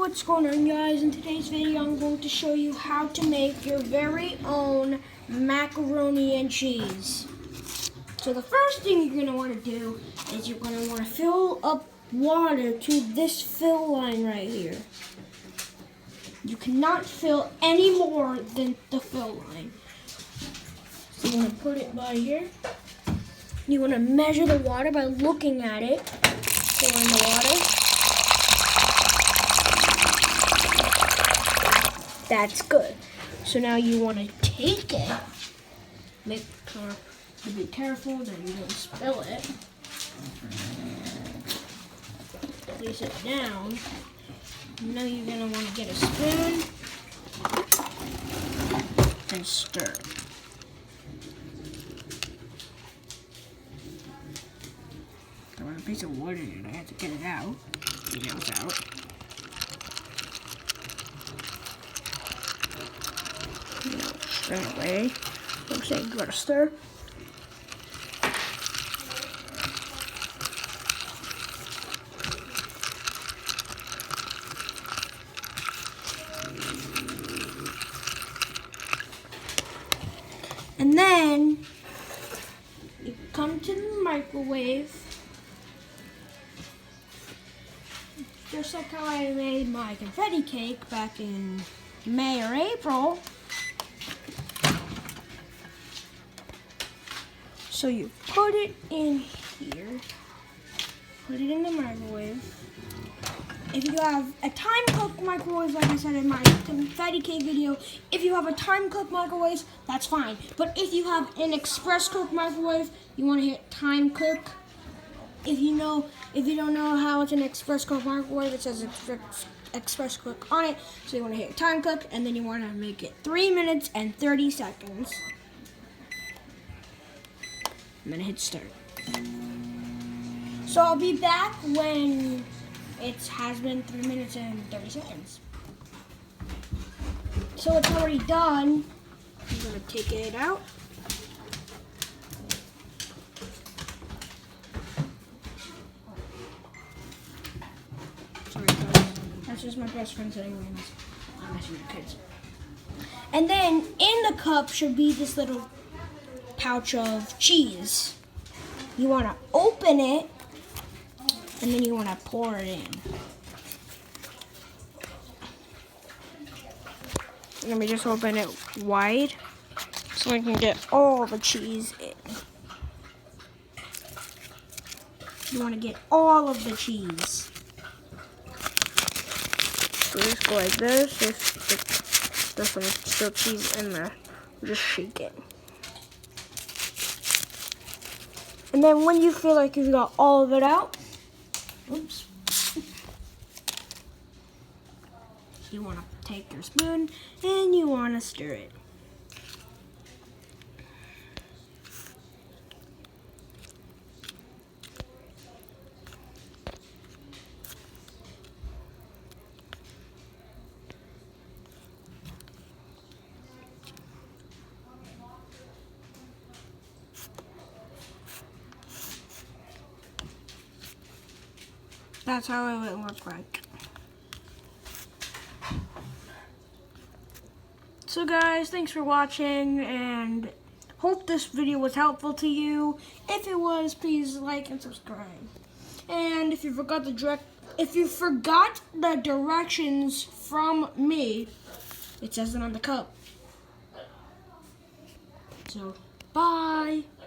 What's going on, guys? In today's video I'm going to show you how to make your very own macaroni and cheese. So the first thing you're going to want to do is you're going to want to fill up water to this fill line right here. You cannot fill any more than the fill line. So you're going to put it by here. You want to measure the water by looking at it. Pour in the water. That's good. So now you want to take it. Make sure to be careful that you don't spill it. Place it down. Now you're going to want to get a spoon and stir. I want a piece of wood in it. I have to get it out. Get it out. Straight away. Looks like you gotta stir. And then you come to the microwave, just like how I made my confetti cake back in May or April. So you put it in here, put it in the microwave. If you have a time-cooked microwave, like I said in my confetti cake video, if you have a time-cooked microwave, that's fine. But if you have an express-cooked microwave, you want to hit time-cook. If you don't know how it's an express-cooked microwave, it says express cook on it. So you want to hit time-cook, and then you want to make it 3 minutes and 30 seconds. I'm gonna hit start. So I'll be back when it has been 3 minutes and 30 seconds. So it's already done. I'm gonna take it out. Sorry guys, that's just my best friend saying I'm messing with the kids. And then in the cup should be this little pouch of cheese. You want to open it and then you want to pour it in. Let me just open it wide so I can get all the cheese in. You want to get all of the cheese. So just go like this. If there's some still cheese in there, just shake it. And then when you feel like you've got all of it out, oops, you want to take your spoon and you want to stir it. That's how it would look like. So guys, thanks for watching and hope this video was helpful to you. If it was, please like and subscribe. And if you forgot the directions from me, it says it on the cup. So, bye.